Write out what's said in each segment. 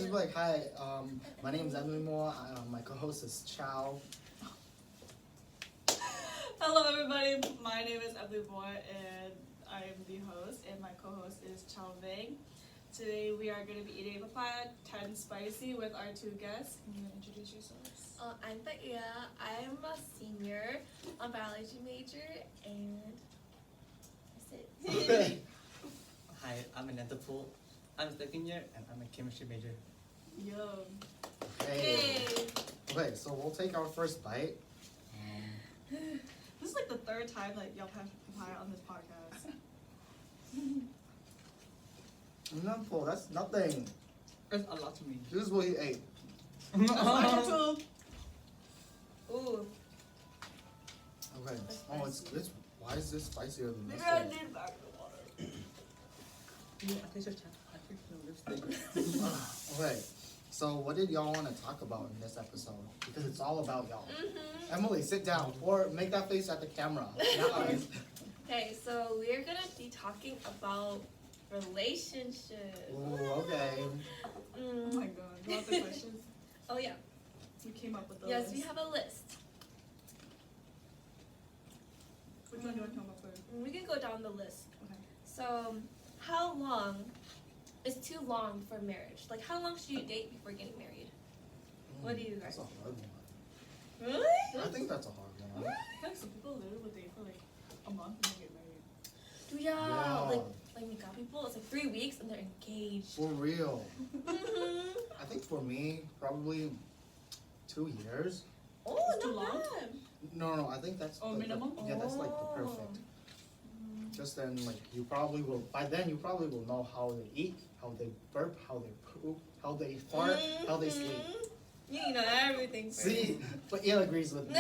just like, hi, my name is Ntsim-Ntsim. My co-host is Chow. Hello everybody, my name is Ntsim-Ntsim and I am the host and my co-host is Chow Vang. Today we are going to be eating papaya 10 spicy with our two guests. Can you introduce yourselves? I'm Pajia. I'm a senior, a biology major, and that's it. Okay. Hi, I'm Ananthipol. I'm second year and I'm a chemistry major. Yo. Hey. Okay, so we'll take our first bite. This is like the third time like y'all had papaya on this podcast. Ntsim-Ntsim, that's nothing. That's a lot to me. This is what he ate. That's my too. Ooh. Okay. Oh, it's why is this spicier than this Maybe I one? need a bag of water. Yeah, I taste your lipstick. Okay. So what did y'all want to talk about in this episode? Because it's all about y'all. Mm-hmm. Emily, sit down or make that face at the camera. Not us. Okay, so we're gonna be talking about relationships. Ooh, okay. Oh my god. Do you want the questions? Oh yeah. We came up with those. Yes, we have a list. Which one do you want to come up with? We can go down the list. Okay. So, how long is too long for marriage? Like, how long should you date before getting married? What do you guys That's a hard one. Really? I think that's a hard one. I feel like some people literally would date for like a month and then get married. Yeah. Yeah. Like we got people. It's like 3 weeks and they're engaged. For real. Mm-hmm. I think for me, probably 2 years. Oh, It's too not long? bad. No, I think that's Oh, the- minimum? Yeah, that's like the Oh. perfect. Just then, like you probably will. By then, you probably will know how they eat, how they burp, how they poop, how they fart, how they sleep. Mhm. You know everything. First. See, but Ia agrees with me.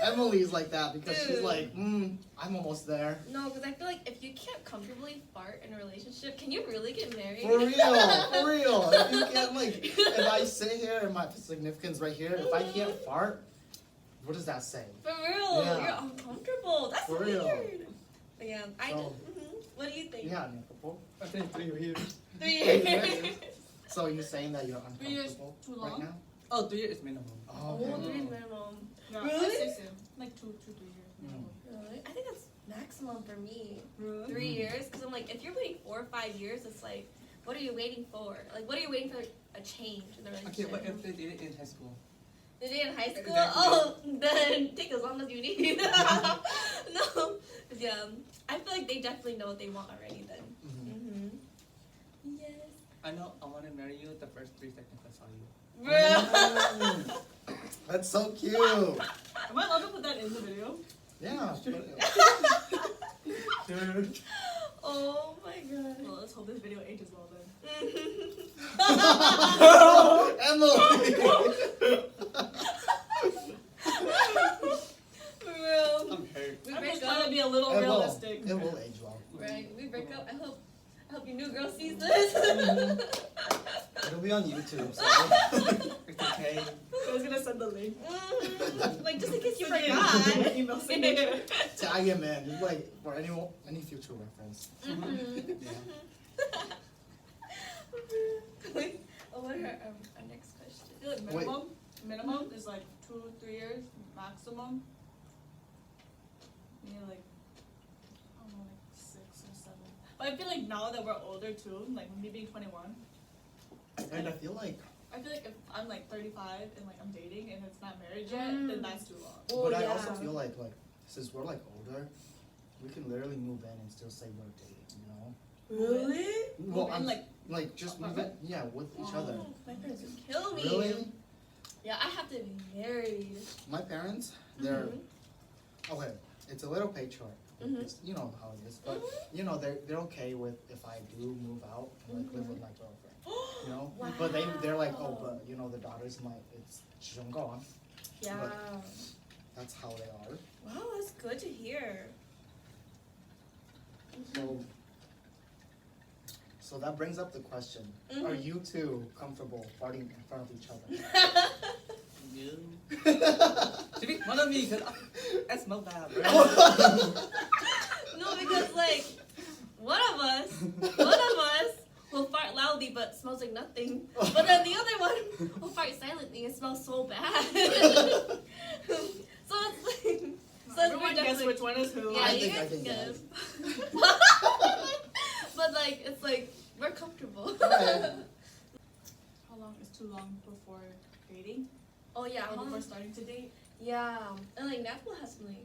Emily's like that because she's Dude. like, I'm almost there. No, because I feel like if you can't comfortably fart in a relationship, can you really get married? For real, for real. If you can't if I sit here and my significant's right here, if I can't fart, what does that say? For real, Yeah. you're uncomfortable. That's For weird. real. But yeah, So- What do you think? Yeah, Nicole. I think 3 years. 3 years. So you're saying that you're 3 years uncomfortable too right long? now? Oh, 3 years is minimum. Oh, Oh, okay. 3 minimum. Yeah, Really? I'd say same. Like 3 years. Really? I think that's maximum for me. Really? 3 years, because I'm like, if you're waiting 4 or 5 years, it's like, what are you waiting for? Like, what are you waiting for a change in the Okay, relationship? what if they did it in high school? Did they in high school? Exactly. Oh, then take as long as you need. No, 'cause, yeah, I feel like they definitely know what they want already then. Mhm. Mm-hmm. Yes. I know I want to marry you the first 3 seconds I saw you. Mm. That's so cute. Am I allowed to put that in the video? Yeah. Dude. Oh my god. Well, let's hope this video ages well then. Emily. For real. I'm hurt. We I'm break just trying up. to be a little It will. realistic. It will age well. Right. We break up. I hope your new girl sees this. It'll be on YouTube. So. It's okay. I was gonna send the link. Like just in case you Send it in forgot. the email signature. Tag him in, just like for any future reference. Mhm. Yeah. What are our next question? I feel like minimum is like 2-3 years. Maximum, yeah, like I don't know, like 6 or 7. But I feel like now that we're older too, like me being 21, And I feel like, if I'm like 35 and like I'm dating and it's not marriage yet, then that's too long. Oh, but I yeah. also feel like since we're like older, we can literally move in and still say we're dating. You know? Really? Well, in, I'm like just move in, yeah, with each other. Oh, my parents would kill me. Really? Yeah, I have to be married. My parents, they're Mhm. okay. It's a little patriarch. Mhm. It's- You know how it is, but Mhm. you know they're okay with if I do move out and like live with my girlfriend. You know, Wow. but they're like, oh, but you know the daughters might it's gone. Yeah. That's how they are. Wow, that's good to hear. So that brings up the question: Mhm. Are you two comfortable farting in front of each other? You. To be one of me, because I smell bad, bro. No, because like one of us will fart loudly but smells like nothing. But then the other one will fart silently and smells so bad. So it's like, so Everyone guess which one is who. Yeah, I you think I guys can guess. guess. But like, it's like we're comfortable. Right. How long is too long before dating? Oh yeah, Or how before long? starting to date? Yeah, and like Napoli has something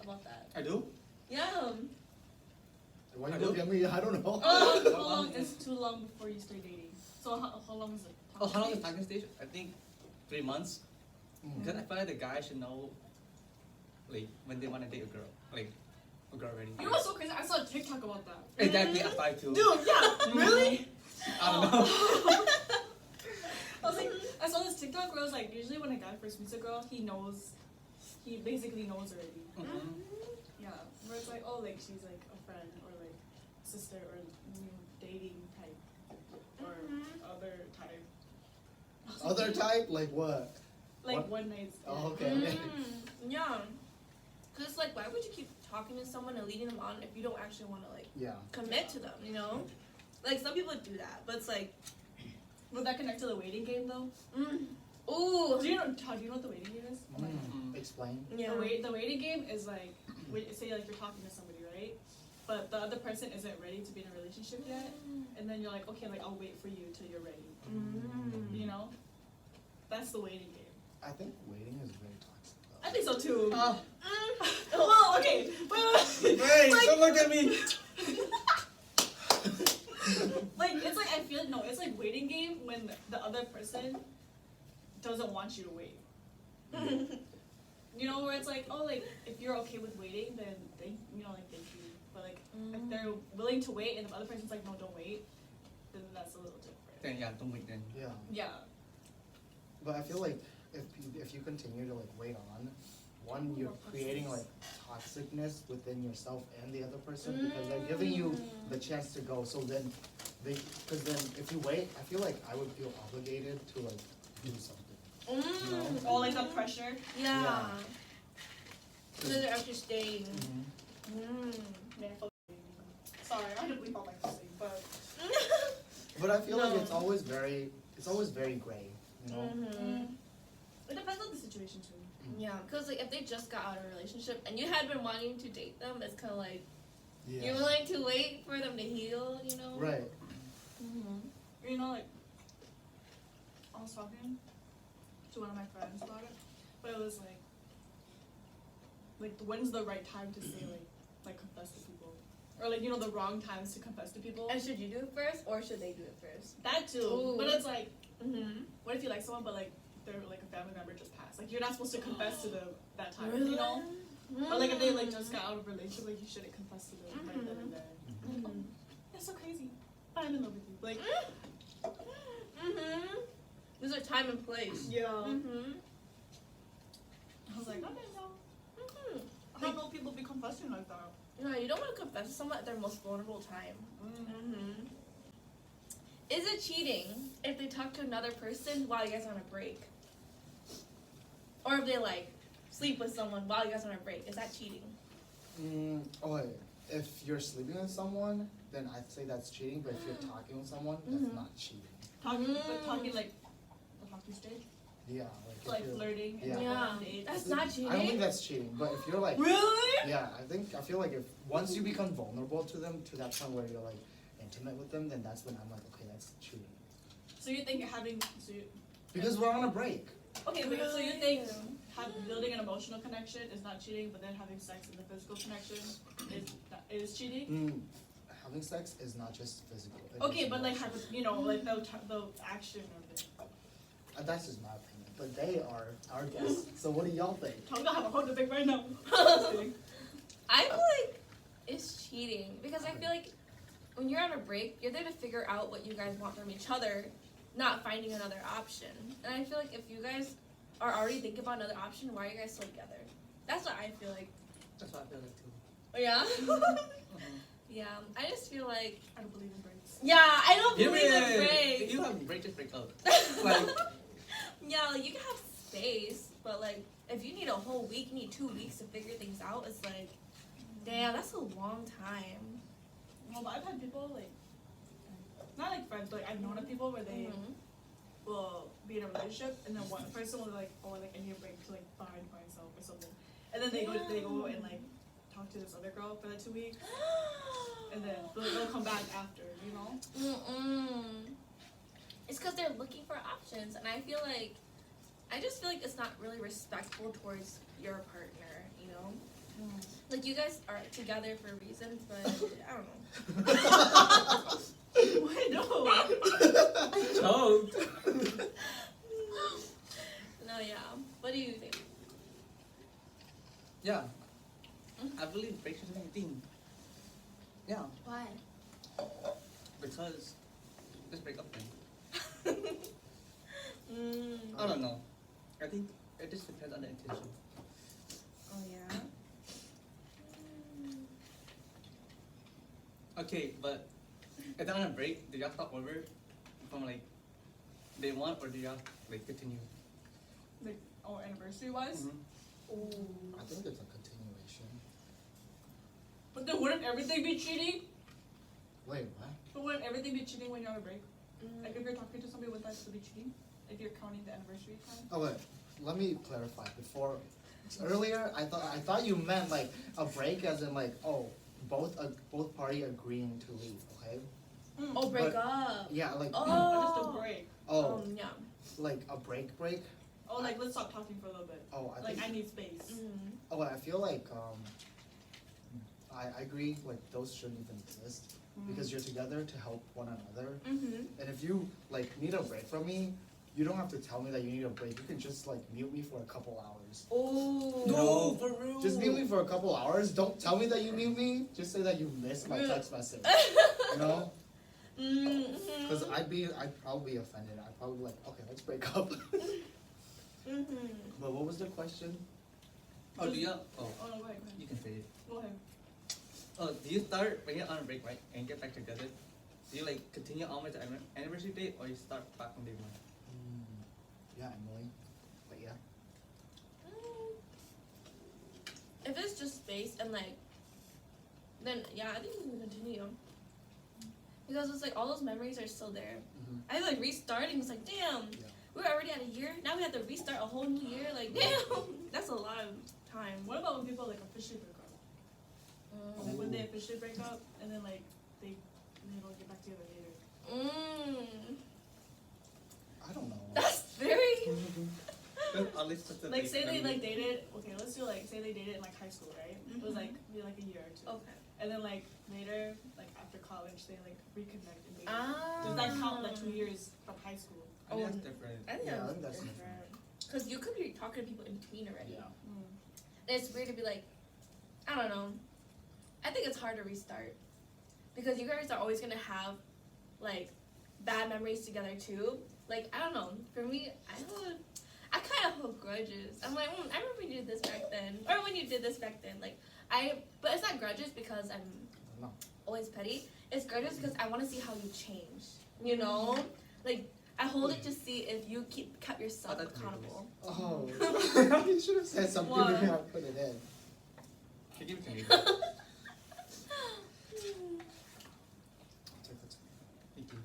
about that. I do. Yeah. Why you look at me? I don't know. How long is too long before you start dating? So how long is it? Oh, how long is talking stage? I think 3 months. Mm. Because I feel like the guy should know, like, when they want to date a girl. Like, a girl already. You know what's so crazy? I saw a TikTok about that. Exactly, I five too. Dude, yeah, really? I don't know. I was like, I saw this TikTok where it was like, usually when a guy first meets a girl, he basically knows already. Mhm. Yeah, where it's like, oh, like she's like a friend or like sister or new dating type or other type. I was like, Other type? Like what? Like What? one night stand. Oh, okay. Yeah. Cause it's like, why would you keep talking to someone and leading them on if you don't actually want to like Yeah. commit to them? You know, like some people do that, but it's like, Would that connect to the waiting game though? ooh, Do you know what the waiting game is? Oh my God. Mm. Explain. yeah. The waiting game is like, say like you're talking to somebody, right? But the other person isn't ready to be in a relationship yet, and then you're like, okay, like I'll wait for you till you're ready. You know, that's the waiting game. I think waiting is very toxic. though. I think so too. Oh, Well, okay, wait. hey, Like- don't look at me. Like it's like I feel no, it's like waiting game when the other person doesn't want you to wait. You know, where it's like, oh, like if you're okay with waiting, then thank you. But like if they're willing to wait and the other person's like, no, don't wait, then that's a little different. Then yeah, don't wait then. Yeah. Yeah. But I feel like if you continue to like wait on, one, you're creating like toxicness within yourself and the other person because they're giving you the chance to go. So then because then if you wait, I feel like I would feel obligated to like do something. Oh, like the pressure. Yeah. Yeah. So they're actually staying. Man, fuck waiting. Sorry, I didn't believe all my thing, but But I feel like No. it's always very gray, you know? it depends on the situation too. Yeah, because like if they just got out of a relationship and you had been wanting to date them, it's kind of like Yeah. you're willing to wait for them to heal, you know? Right. You know, like I was talking to one of my friends about it, but it was like when's the right time to say like confess to people, or like the wrong times to confess to people. And should you do it first or should they do it first? That too, Ooh. but it's like, what if you like someone, but like they're like a family member just passed? Like you're not supposed to confess to them that time, you know? Or like if they like just got out of a relationship, like you shouldn't confess to them right then and there. Like, oh, that's so crazy, but I'm in love with you. Like, There's a time and place. yeah. Mm-hmm. I was like, I didn't know. I don't know people be confessing like that. No, you don't want to confess to someone at their most vulnerable time. Is it cheating if they talk to another person while you guys are on a break? Or if they like sleep with someone while you guys are on a break? Is that cheating? If you're sleeping with someone, then I'd say that's cheating. But if you're talking with someone, that's not cheating. Talking like the hockey stage, Yeah, if like you're- flirting. Yeah. And Yeah, on dates. that's not cheating. I don't think that's cheating. But if you're like, Really? yeah, I feel like if once you become vulnerable to them to that point where you're like intimate with them, then that's when I'm like, okay, that's cheating. So you think Because we're on a break. okay, wait, so you think building an emotional connection is not cheating, but then having sex in the physical connection is cheating? Having sex is not just physical. it Okay, is but like emotional. like the action of it. That's just my opinion. But they are our guests. So what do y'all think? I'm gonna have a whole debate right now. Just kidding. I feel like it's cheating because I feel like when you're on a break, you're there to figure out what you guys want from each other, not finding another option. And I feel like if you guys are already thinking about another option, why are you guys still together? That's what I feel like. That's what I feel like too. Yeah? Yeah, I just feel like, I don't believe in breaks. yeah, I don't believe in If breaks. you have break, just break up. Like, Yeah, like you can have space, but like if you need a whole week, you need 2 weeks to figure things out, it's like, damn, that's a long time. Well, but I've had people not like friends, but like I've known of people where they will be in a relationship and then one person will be like, oh, like I need a break to like find myself or something, and then they go and like talk to this other girl for like 2 weeks, and then they'll come back after, you know. It's because they're looking for options, and I just feel like it's not really respectful towards your partner, you know. Like you guys are together for reasons, but I don't know. Why no? Choked. No, yeah. What do you think? Yeah. I believe breaks is a thing. Yeah. Why? Because just break up then. I don't know. I think it just depends on the intention. Oh yeah. Okay, but if they're on a break, do y'all stop over from like day one, or do y'all like continue? Like, oh, anniversary wise. I think it's a continuation. But then wouldn't everything be cheating? Wait, what? But wouldn't everything be cheating when you're on a break? Like if you're talking to somebody, would that still be cheating? If you're counting the anniversary time? Oh wait, let me clarify. Before, earlier I thought you meant like a break, as in like, oh, both party agreeing to leave. Okay. Oh, break But- up. Yeah, like Or just a break. oh, Yeah. like a break. Oh, like let's stop talking for a little bit. Oh, I Like think. I need space. Oh, I feel like I agree. Like those shouldn't even exist because you're together to help one another. And if you like need a break from me, you don't have to tell me that you need a break. You can just like mute me for a couple hours. Oh. No, for real. Just mute me for a couple hours. Don't tell me that you mute me. Just say that you missed my text message. You know? Because I'd probably be offended. I'd probably be like, okay, let's break up. But what was the question? Oh, do y'all? Oh, Oh no, go ahead. you can say it. Go ahead. Oh, do you start when you're on a break, right, and get back together? Do you like continue on with the anniversary date, or you start back on day one? Yeah, Emily. But yeah. If it's just space and like, then yeah, I think we can continue. Because it's like all those memories are still there. I feel like restarting is like, damn, we're already at a year. Now we have to restart a whole new year. Like, damn, that's a lot of time. What about when people like officially break up? Like when they officially break up and then like they don't get back together later. I don't know. That's very. Like say they like dated. Okay, let's do like say they dated in like high school, right? It was like maybe like a year or two. Okay. And then like later, like after college, they like reconnect and date. Ah. Does that count like 2 years from high school? I think that's different. I think Yeah, I that's think that's different. Because you could be talking to people in between already. Yeah. And it's weird to be like, I don't know. I think it's hard to restart. Because you guys are always going to have, like, bad memories together too. Like, I don't know. For me, I kind of hold grudges. I'm like, I remember when you did this back then. Or when you did this back then. Like, but it's not grudges because I'm No. always petty. It's grudges because I want to see how you change. You know? Like, I hold it to see if you kept yourself Oh, that's accountable. Oh, you should have said something Why? before I put it in. Okay, give it to me. I'll take the time. Thank you.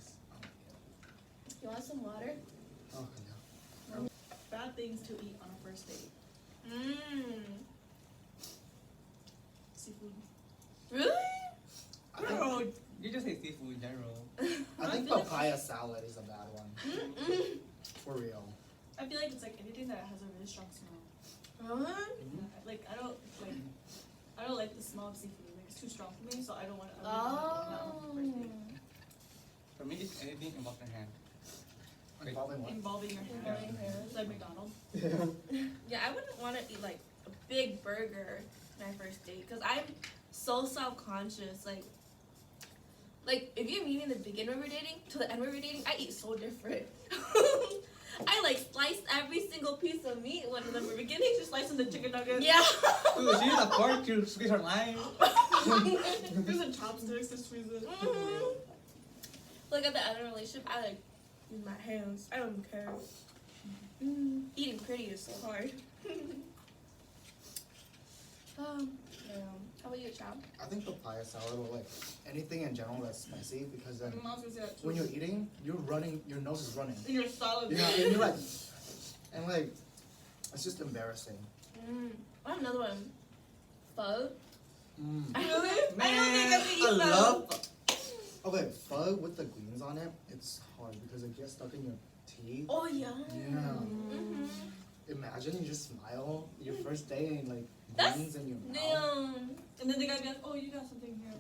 You want some water? Oh, yeah. Bad things to eat on a first date. Seafood. Really? I think, Bro, you just say seafood in general. I think papaya salad is a bad one. For real. I feel like it's like anything that has a really strong smell. Like I don't like the smell of seafood. Like it's too strong for me, so I don't want to. Oh. For me, it's anything involving hand. Involving what? Involving your hand. Like McDonald's. Yeah. Yeah, I wouldn't want to eat like a big burger my first date because I'm so self-conscious. Like if you meet me in the beginning when we're dating to the end when we're dating, I eat so different. I like slice every single piece of meat when in the beginning. Just slicing the chicken nuggets. Yeah. Dude, she used a fork to squeeze her lime. Using chopsticks to squeeze it. Like at the end of the relationship, I like use my hands. I don't care. Eating pretty is so hard. Yeah. How about you, Chow? I think papaya salad or like anything in general that's spicy because then My mom's gonna say that too. when you're eating, you're running, your nose is running. And you're solid. Yeah, and you're like, and like, it's just embarrassing. I have another one. Pho. Mm. Really? I don't think I can eat I pho. love. Okay, pho with the greens on it, it's hard because it gets stuck in your teeth. Oh yeah. Yeah. Mm-hmm. Imagine you just smile your first day and like That's- greens in your mouth. Damn. And then they gotta be like, oh, you got something here.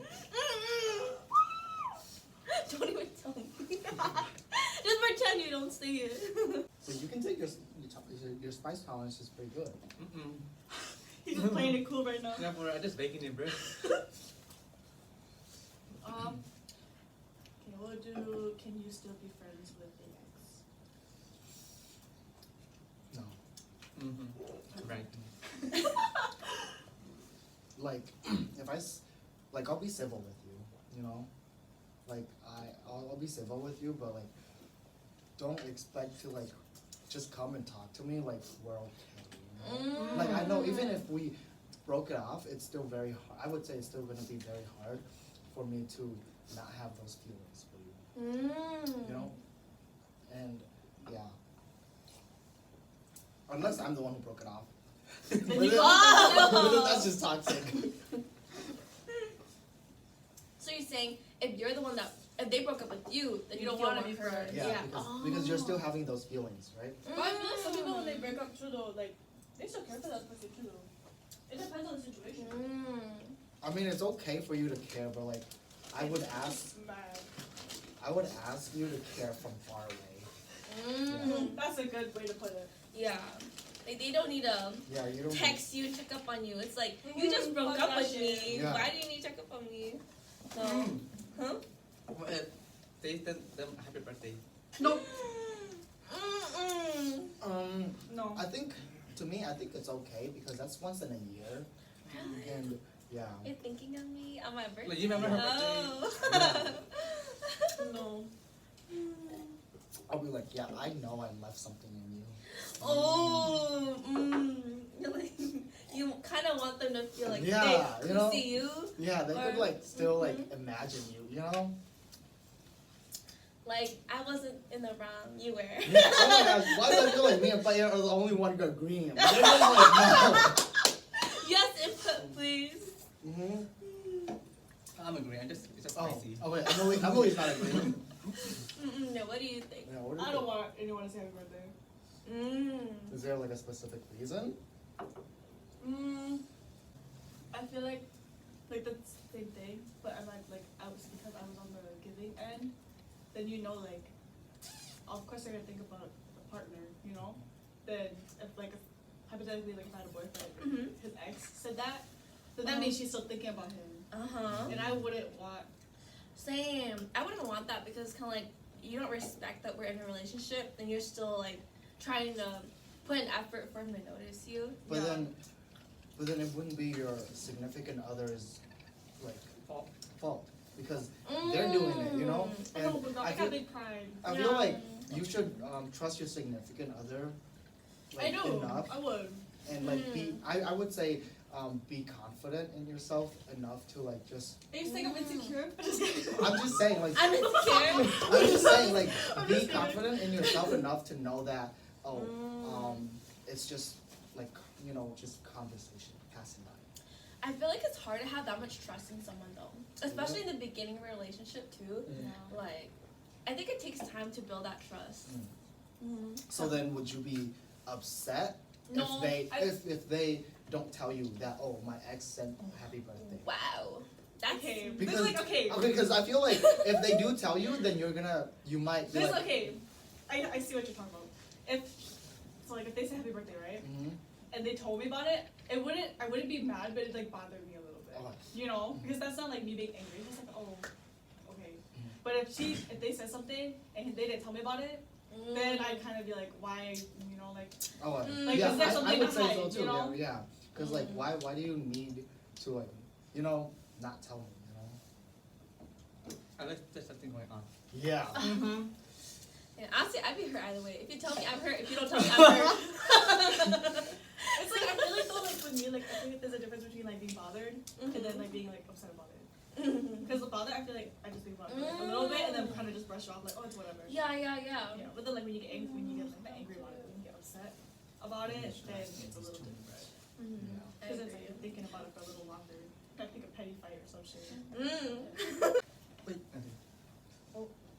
Don't even tell me. Just pretend you don't see it. But you can take your spice tolerance is pretty good. He's just playing it cool right now. Yeah, bro, I just baking it, bro. Okay, we'll do. Can you still be friends with the ex? No. Right. Like, if like, I'll be civil with you, you know? Like, I'll be civil with you, but like, don't expect to like, just come and talk to me like we're okay, you know? Like, I know even if we broke it off, it's still very hard. I would say it's still gonna be very hard for me to not have those feelings for you, you know? And, yeah. Unless I'm the one who broke it off. But you- then- Oh! but then that's just toxic. So you're saying if you're the one that if they broke up with you, then You you don't feel wanna more be hurt. friends. Yeah, because you're still having those feelings, right? But I feel like some people when they break up too though, like they still care for that person too though. It depends on the situation. I mean, it's okay for you to care, but like, I would ask you to care from far away. That's a good way to put it. Yeah. Like they don't need to Yeah, you don't. text you, check up on you. It's like you just broke Fuck up that with shit. me. Yeah. Why do you need to check up on me? So, huh? But they tell them happy birthday. No. Mm-mm. No. I think to me, I think it's okay because that's once in a year, and yeah. You're thinking of me on my birthday? Like, you remember her Oh. No. I'll be like, yeah, I know I left something in you. Oh, You're like, you kind of want them to feel like Yeah, they you know? see you. Yeah, they could Or- like still like imagine you, you know? Like, I wasn't in the wrong, you were. Yeah, oh my gosh, why do I feel like me and Pajia are the only one got green? But they're just like, Yes, input, please. no. Mm-hmm. I'm agreeing. It's just Oh, spicy. oh wait, Emily's not agreeing. No, what do you think? Yeah, what do you I don't think? want anyone to say happy birthday. Is there like a specific reason? I feel like the same thing, but I'm like I was because I was on the giving end. Then you know like, of course they're gonna think about the partner, you know. Then if like hypothetically like if I had a boyfriend, his ex said that, then that means she's still thinking about him, and I wouldn't want. Same. I wouldn't want that because it's kind of like you don't respect that we're in a relationship and you're still like trying to put an effort for him to notice you. But Yeah. then it wouldn't be your significant other's like fault because they're doing it, you know. I And know, but I got big pride. I feel like you should trust your significant other. Like, I know. enough I would. and like be. I would say be confident in yourself enough to like just. Are you saying I'm insecure? I'm just saying like. I'm insecure. I'm just saying like I'm be just kidding. confident in yourself enough to know that it's just like you know just conversation passing by. I feel like it's hard to have that much trust in someone though, especially in the beginning of a relationship too. Yeah. Like, I think it takes time to build that trust. So then, would you be upset No, if they don't tell you that my ex said happy birthday? Wow, that's Okay. Because This is like okay. because I feel like if they do tell you, then you might be This like. okay. I see what you're talking about. If they say happy birthday, right? Mhm. And they told me about it, I wouldn't be mad, but it like bothered me a little bit. Oh. You know? Because that's not like me being angry. It's just like, oh, okay. Mhm. But if they said something and they didn't tell me about it, then I'd kind of be like, why, you know, like Like, yeah, is there I something would say so behind, too. you know? Yeah, because like why do you need to like not tell me? You know? Unless there's something going on. Yeah. Yeah, honestly, I'd be hurt either way. If you tell me I'm hurt, if you don't tell me I'm hurt. It's like I feel like though, like when me, like, I think there's a difference between like being bothered and then like being like upset about it. Mm-hmm. Because the bother, I feel like I just think about it like, a little bit and then kind of just brush it off like, oh, it's whatever. Yeah. Yeah, but then like when you get like angry about it, when you get upset about it, then it's a little different. Mm-hmm. Because it's like you're thinking about it for a little longer. I think a petty fight or some shit. Wait,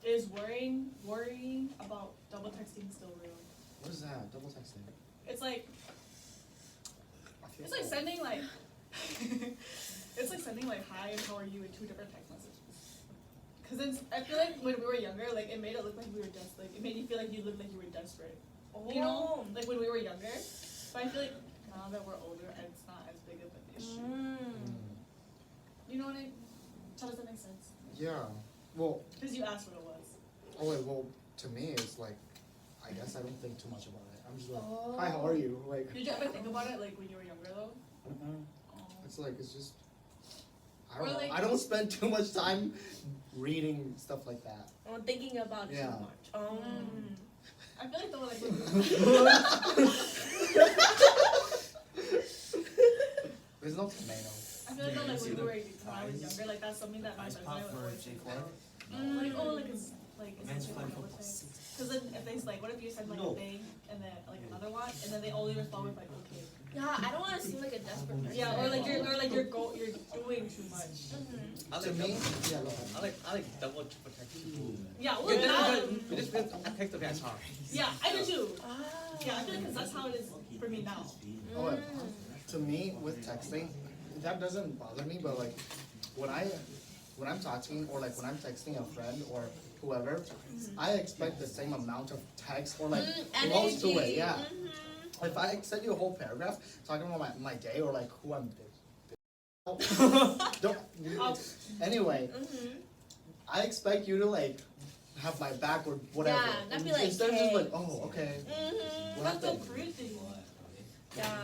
Is worrying about double texting still real? What is that? Double texting. It's like I feel it's like sending like it's like sending like hi and how are you in 2 different text messages. Cause it's, I feel like when we were younger, like it made it look like we were like it made you feel like you looked like you were desperate. You know, like when we were younger. But I feel like now that we're older, it's not as big of an issue. You know what I? How does that make sense? Yeah. Well, Because you asked what it was. oh wait, well, to me, it's like, I guess I don't think too much about it. I'm just like, hi, how are you? Like, Did you ever think about it like when you were younger though? it's like, it's just, I Or don't know. like- I don't spend too much time reading stuff like that. I'm thinking about Yeah. too much. I feel like though like There's no tomato. I feel like though like when I was younger, like that's something that my friends and I would always think about. Like oh like it's essentially like double text. Because then if they like what if you send like a thing and then like another one and then they only respond with like okay. Yeah, I don't want to seem like a desperate person. Yeah, or like you're doing too much. I To like me, double, yeah, go ahead. I like double triple texting. Yeah, well Because now just because I text the guy hard. yeah, I do too. Ah. Yeah, I feel like because that's how it is for me now. Oh, wait. To me, with texting, that doesn't bother me, but like, when I'm talking, or like when I'm texting a friend or whoever, I expect the same amount of text, or like, close to it, yeah. If I send you a whole paragraph talking about my day or like who I'm don't, anyway, I expect you to like have my back or whatever. Yeah, not be like, instead of just hey. like, oh, okay. What That's so happened? crazy. Yeah,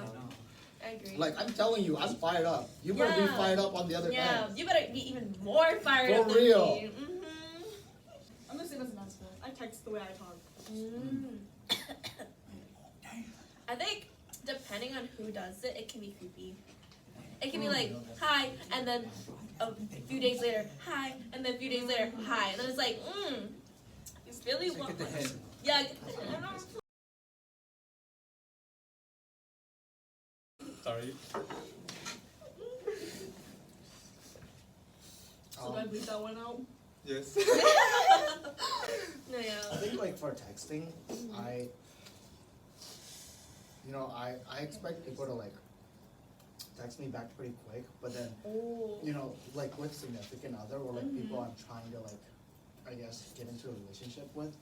I agree. Like, I'm telling you, I'm fired up. You better be Yeah. fired up on the other yeah, end. you better be even more fired For up than real. me. I'm the same as Nasta. I text the way I talk. I think depending on who does it, it can be creepy. It can be like, hi, and then a few days later, hi, and then a few days later, hi. And then it's like, you really So want get the hint. Yeah, get the hint. Sorry. So do I bleep that one out? Yes. No, yeah. I think like for texting, I expect people to like text me back pretty quick, but then Oh. like with significant other or like people I'm trying to like, I guess, get into a relationship with.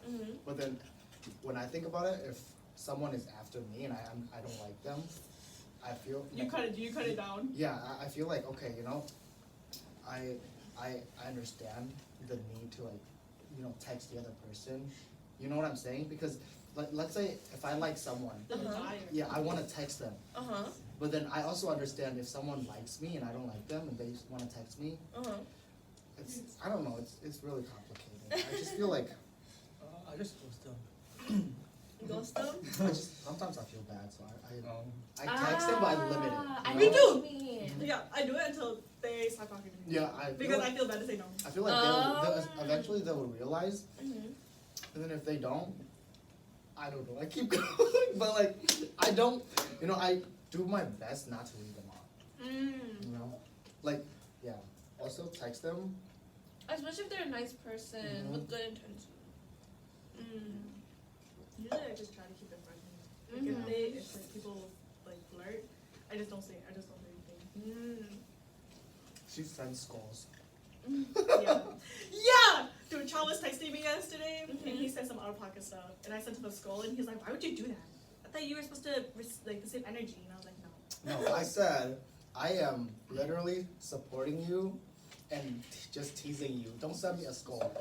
But then when I think about it, if someone is after me and I don't like them, I feel You cut it. Do you cut it down? yeah, I feel like okay, I understand the need to like, text the other person. You know what I'm saying? Because like let's say if I like someone, The desire. yeah, I want to text them. Uh-huh. But then I also understand if someone likes me and I don't like them and they just want to text me, I don't know, it's really complicated. I just feel like I just ghost them. Ghost them? sometimes I feel bad, so Um, I text them, but I limit I it. Me you know? too. Yeah, I do it until they stop talking to me. Yeah, I feel Because like, I feel bad to say no. I feel like they'll eventually they will realize, and then if they don't, I don't know. I keep going, but like I don't, I do my best not to leave them on. Like yeah. Also text them. Especially if they're a nice person with good intentions. Usually I just try to keep it friendly. Like if like, people like flirt, I just don't say anything. She sends skulls. Yeah. Yeah! Dude, Chow was texting me yesterday and he said some out of pocket stuff. And I sent him a skull and he's like, why would you do that? I thought you were supposed to like the same energy. And I was like, no. No, I said I am literally supporting you and just teasing you. Don't send me a skull.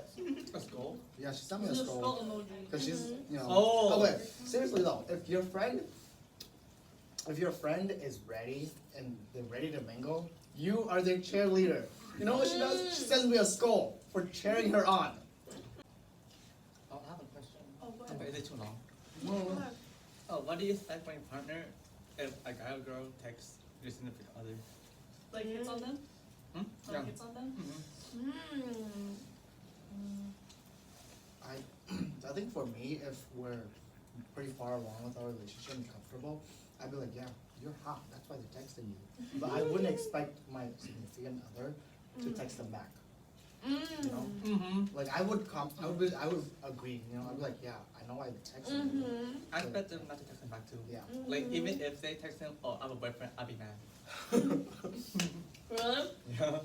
a skull? Yeah, she sent me a The skull. skull emoji. Cause she's, Oh. wait, seriously though, if your friend is ready and they're ready to mingle, you are their cheerleader. You know what she does? She sends me a skull for cheering her on. Oh, I have a question. Oh, what? But is it too long? Mm. Oh, what do you expect from your partner if a guy or girl texts your significant other. Like hits on them? Hmm? Like Yeah. hits on them? Mm. I think for me, if we're pretty far along with our relationship and comfortable, I'd be like, yeah, you're hot. That's why they're texting you. But I wouldn't expect my significant other to text them back. You know, Mm-hmm. like I would agree. You know, I'd be like, yeah, I know I texted you. Mm-hmm. I expect them not to text them back too. Yeah. Like even if they text them, oh, I have a boyfriend, I'll be mad. Really? Yeah.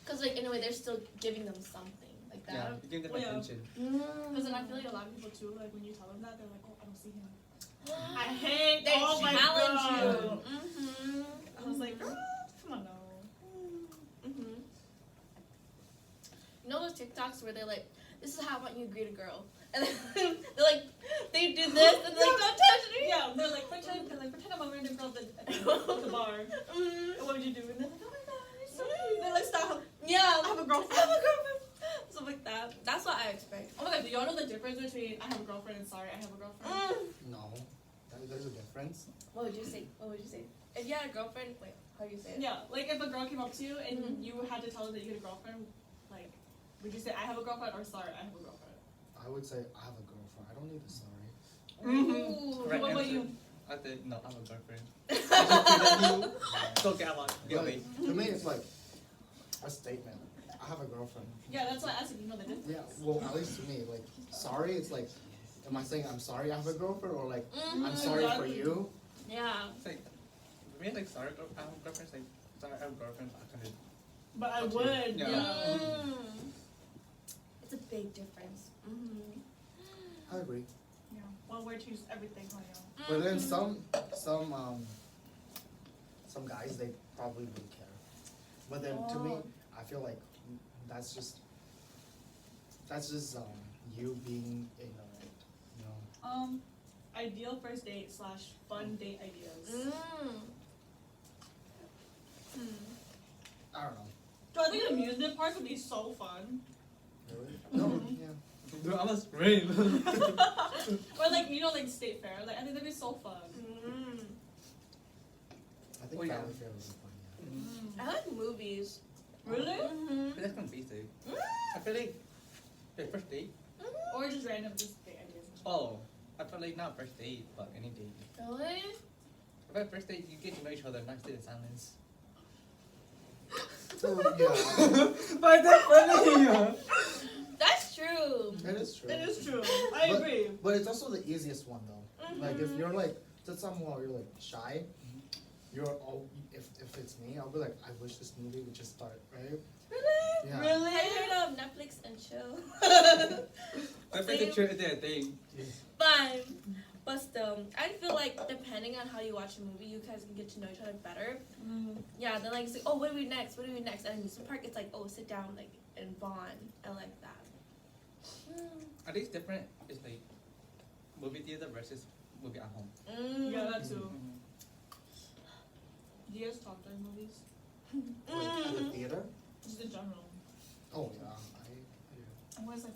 Because, like, in a way, they're still giving them something like Yeah. that. You give them Well, yeah. attention. Because then I feel like a lot of people too, like when you tell them that, they're like, oh, I don't see him. I hate, They oh my challenge god. you. Mm-hmm. I was like, girl, come on now. Mm-hmm. You know those TikToks where they're like, this is how I want you to greet a girl. And then they're like, they do this and they're like, don't touch me. Yeah, they're like, pretend I'm a random girl at the bar. Mm-hmm. And what would you do? And they're like, oh my god, you're so cute. They're like, stop. Yeah. I have a girlfriend. I have a girlfriend. Stuff like that. That's what I expect. Oh my god, do y'all know the difference between I have a girlfriend and sorry, I have a girlfriend? No, there's a difference. What would you say? What would you say? If you had a girlfriend, wait, how do you say it? Yeah, like if a girl came up to you and Mhm. you had to tell her that you had a girlfriend, like, would you say I have a girlfriend or sorry, I have a girlfriend? I would say I have a girlfriend. I don't need a sorry. Ooh. Correct What about answer. you? I think no, I have a girlfriend. I just treated you. So get out. Get away. But to me, it's like a statement. I have a girlfriend. Yeah, that's why I asked if you know the difference. Yeah, well, at least to me, like, sorry, it's like, am I saying I'm sorry I have a girlfriend, or like, I'm Mhm. sorry for Exactly. you? Yeah. It's like, for me, like, sorry, I have a girlfriend. It's like, sorry, I have a girlfriend. I couldn't. But I Okay. would, Yeah. yeah. Mm. It's a big difference. Mm-hmm. I agree. Yeah. One word changes everything, huh, y'all? But then some guys, they probably would care. But then to me, Oh. I feel like that's just you being ignorant, you know. Ideal first date / fun date ideas. Mm. I don't know. So I think an amusement park would be so fun. Really? No, yeah. Dude, I was great. Or like, you know, like state fair. Like, I think that'd be so fun. Mm. I think Oh, yeah. family fair would be fun, yeah. I like movies. Really? Mm-hmm. But that's kind of basic. I feel like the first date. Or just random just date ideas. Oh, I feel like not first date, but any date. Really? But first date, you get to know each other, not sit in silence. So, yeah, But that's funny. That's true. it is true. It is true. I But- agree. But it's also the easiest one though. Like if you're like to someone you're like shy, you're all if it's me, I'll be like, I wish this movie would just start, right? Really? Yeah. Really? Have you heard of Netflix and chill? I feel like it's their thing. Fine. But still, I feel like depending on how you watch a movie, you guys can get to know each other better. Yeah, then like, it's like, oh, what do we next? What do we next? And in some park, it's like, oh, sit down, like, and bond. I like that. I think it's different. It's like movie theater versus movie at home. Yeah, that too. Mhm. Do you guys talk during movies? Like at the theater? Just in general. Oh yeah, I do. I'm always like,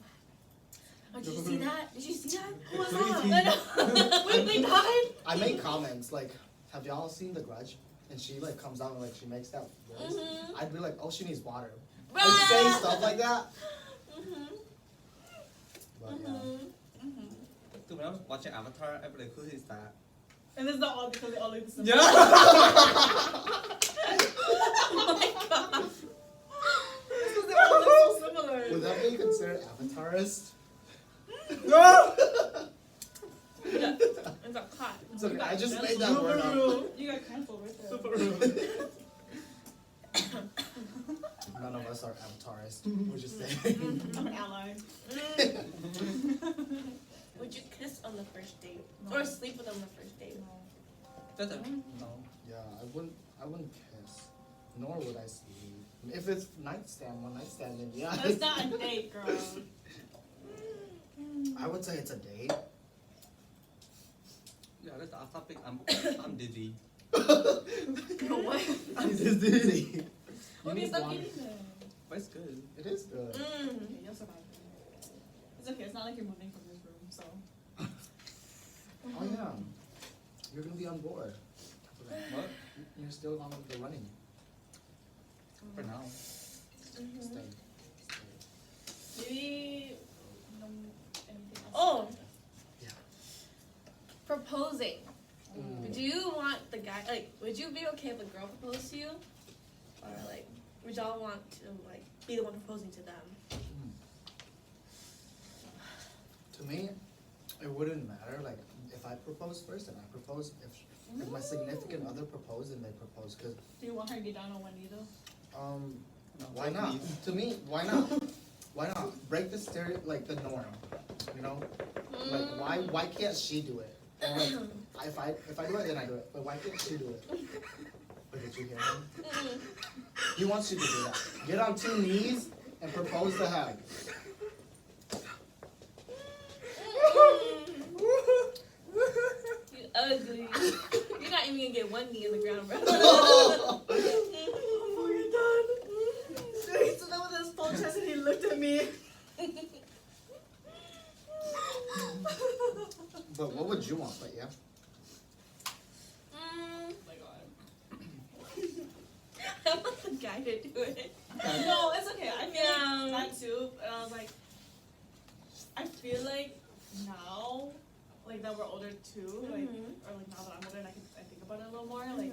Oh, did you see that? Did you see that? who was Sweetie. that? I know. Wait, they died? I make comments like, have y'all seen The Grudge? And she like comes out and like she makes that voice. Mhm. I'd be like, oh, she needs water. Right. Like saying stuff like that. Mhm. But yeah. Mhm. Mhm. Dude, when I was watching Avatar, I'd be like, who is that? And it's not all because they all look the same. Yeah. Oh my god. It's because they all look so similar. Would that be considered avatarist? No. It's a caught. It's okay, You got I just made canceled. that word up. You got canceled right there. Super rude. None of us are avatarist. We're just saying. I'm an ally. Would you kiss on the first date? No. Or sleep with them on the first date? That's a no. Yeah, I wouldn't kiss. Nor would I sleep. If it's nightstand, one night stand, then yeah. That's not a date, girl. I would say it's a date. Yeah, that's our topic. I'm dizzy. No way. I'm just dizzy. You Okay, need stop water. eating them. But it's good. It is good. Mm. Okay, you'll survive. It's okay. It's not like you're moving from this room, so. Oh yeah. You're gonna be on board. What? you're still on the running. For now. Mhm. Stay. Maybe anything else? Oh. Yeah. Proposing. Mm. Do you want the guy, like, would you be okay if a girl proposed to you? Or, like, would y'all want to, like, be the one proposing to them? To me, it wouldn't matter. Like, if I propose first, then I propose. If my significant other proposed, then they propose. Cause Do you want her to get down on one knee though? No, why both not? knees. To me, why not? Why not break the like the norm? You know, like why can't she do it? And like, if I do it, then I do it. But why can't she do it? But did you hear him? He wants you to do that. Get on 2 knees and propose to him. You ugly. You're not even gonna get one knee in the ground, bro. Oh my god. He stood up with his full chest and he looked at me. But what would you want? But yeah. Oh my god. I want the guy to do it. No, it's okay. I feel Yeah. like that too. And I was like, I feel like now, like that we're older too, like, or like now that I'm older and I think about it a little more, like,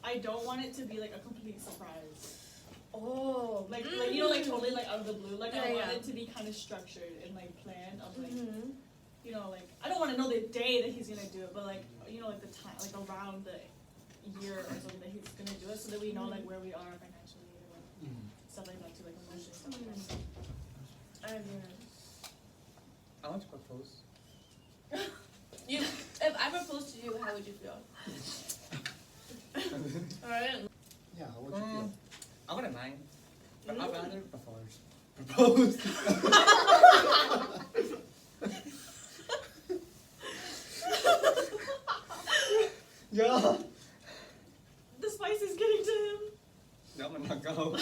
I don't want it to be like a complete surprise. Oh. Like you know, like totally like out of the blue. Like I Yeah, want yeah. it to be kind of structured and like planned. Of like, you know, like I don't want to know the day that he's gonna do it, but like you know, like the time, like around the year or something that he's gonna do it, so that we know like where we are financially or like stuff like that too, like emotional stuff like that. I mean, I want to propose. you. If I proposed to you, how would you feel? Alright. Yeah. How would you feel? I wouldn't mind. But I'd rather propose. Yeah. The spice is getting to him. No, I'm not go.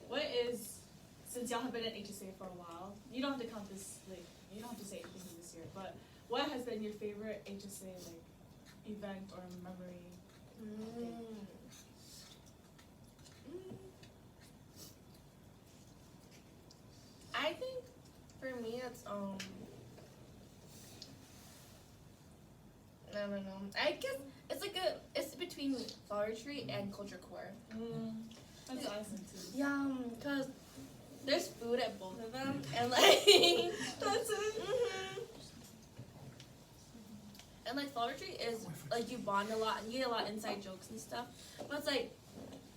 What is, since y'all have been at HSA for a while, you don't have to count this, like, you don't have to say anything from this year, but what has been your favorite HSA, like, event or memory? I think for me it's I don't know. I guess it's like it's between Flower Retreat and Culture Core. That's awesome too. Yeah, cause there's food at both of them, and like That's it. And like Flower Retreat is like you bond a lot and you get a lot of inside jokes and stuff. But it's like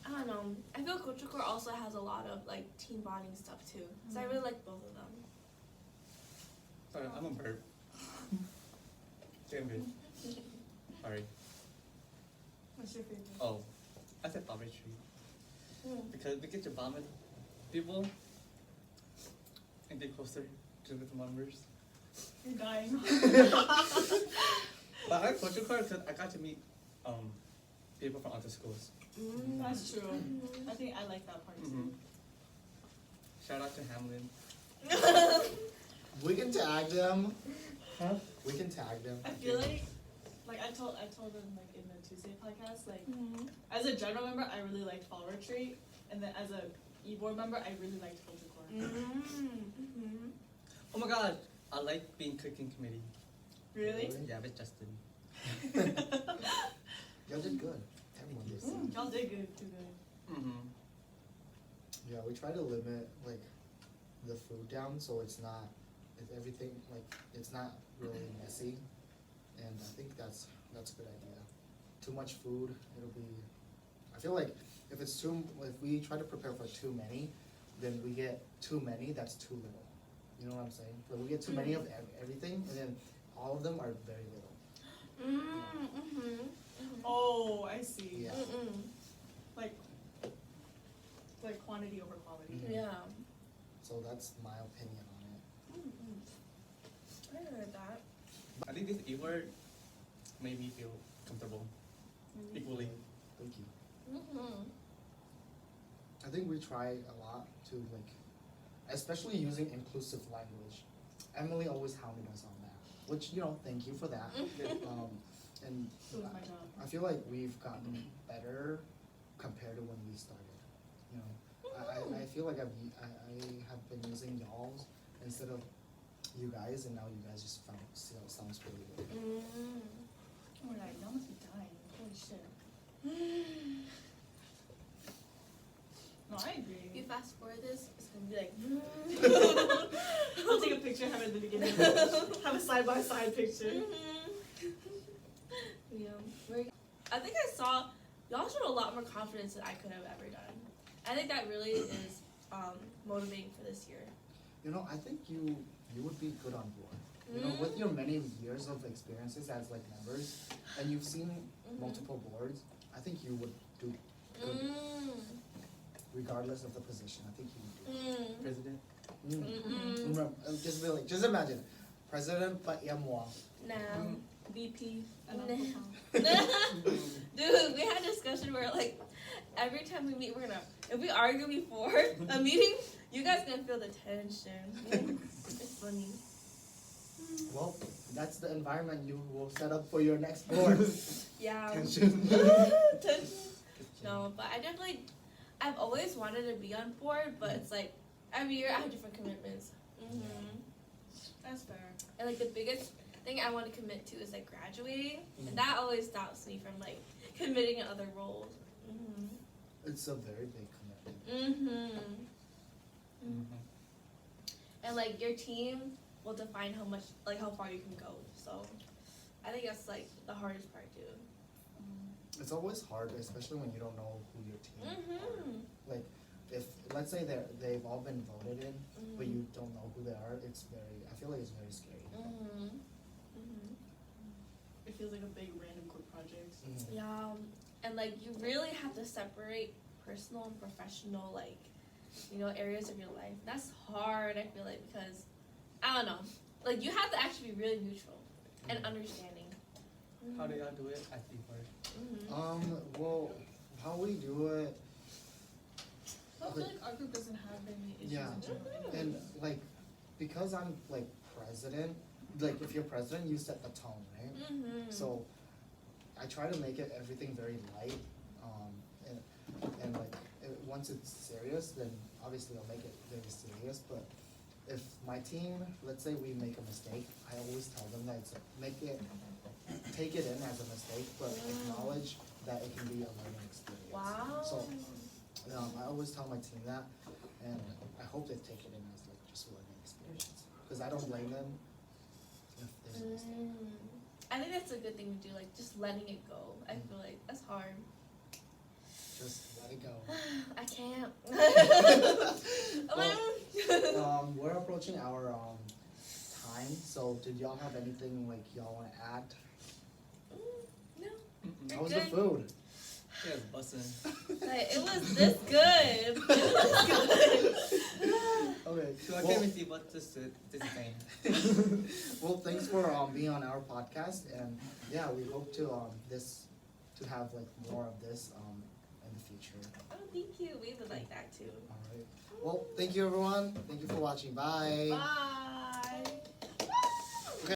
I don't know. I feel Culture Core also has a lot of like team bonding stuff too. So I really like both of them. Sorry, I'm a bird. Damn it. Sorry. What's your favorite? Oh, I said Flower Tree. Because we get to bond with people and get closer to the members. You're dying. But I like Culture Core because I got to meet people from other schools. That's true. I think I like that part too. Shout out to Hamlin. We can tag them. Huh? We can tag them. I feel like I told them like in the Tuesday podcast, like as a general member I really liked Fall Retreat, and then as a e-board member I really liked Culture Core. Oh my god, I like being cooking committee. Really? Yeah, with Justin. Y'all did good. Everyone did. Y'all did good, too good. Yeah, we try to limit like the food down so it's everything like it's not really messy, and I think that's a good idea. Too much food, I feel like if we try to prepare for too many, then we get too many that's too little. You know what I'm saying? But we get too many of everything, and then all of them are very little. Oh, I see. Yeah. Like quantity over quality. Yeah. So that's my opinion on it. I heard that. I think this e-word made me feel comfortable equally. Thank you. I think we try a lot to especially using inclusive language. Emily always hounded us on that, which thank you for that. and It was my job. I feel like we've gotten better compared to when we started. You know, I feel like I have been using y'all's instead of you guys, and now you guys just sounds really good. Oh my god, y'all must be dying. Holy shit. No, I agree. If you fast forward this, it's gonna be like. I'll take a picture, have it at the beginning. Have a side by side picture. Yeah. I think I saw y'all showed a lot more confidence than I could have ever done. I think that really is motivating for this year. You know, I think you would be good on board. You know, with your many years of experiences as like members, and you've seen multiple boards, I think you would do good, regardless of the position. I think you would do. President. Remember, just imagine, President Pajia No. VP. Ananthipol. Dude, we had a discussion where like every time we meet, if we argue before a meeting, you guys gonna feel the tension. It's funny. Well, that's the environment you will set up for your next board. Yeah. Tension. Tension. No, but I've always wanted to be on board, but it's like every year I have different commitments. That's fair. And like the biggest thing I want to commit to is like graduating, and that always stops me from like committing to other roles. It's a very big commitment. And like your team will define how far you can go. So I think that's like the hardest part too. It's always hard, especially when you don't know who your team are. Like, if let's say they've all been voted in, but you don't know who they are, I feel like it's very scary. It feels like a big random group project. Yeah, and like you really have to separate personal and professional, like, you know, areas of your life. That's hard, I feel like, because I don't know, like you have to actually be really neutral and understanding. How do y'all do it at the board? Well, how we do it, I feel like our group doesn't have any issues Yeah. in general. and like, because I'm like president, like if you're president, you set the tone, right? So I try to make it everything very light, and like once it's serious, then obviously I'll make it very serious. But if my team, let's say we make a mistake, I always tell them that take it in as a mistake, but acknowledge that it can be a learning experience. Wow. So I always tell my team that, and I hope they take it in as like just a learning experience, because I don't blame them if there's a mistake. I think that's a good thing to do, like just letting it go. I feel like that's hard. Just let it go. I can't. We're approaching our time, so did y'all have anything like y'all want to add? No. How was the food? Yeah, it's busting. Like, it was this good. Okay. So I can't even see what this thing. Well, thanks for being on our podcast, and yeah, we hope to have like more of this in the future. Oh, thank you. We would like that too. All right. Well, thank you everyone. Thank you for watching. Bye. Bye.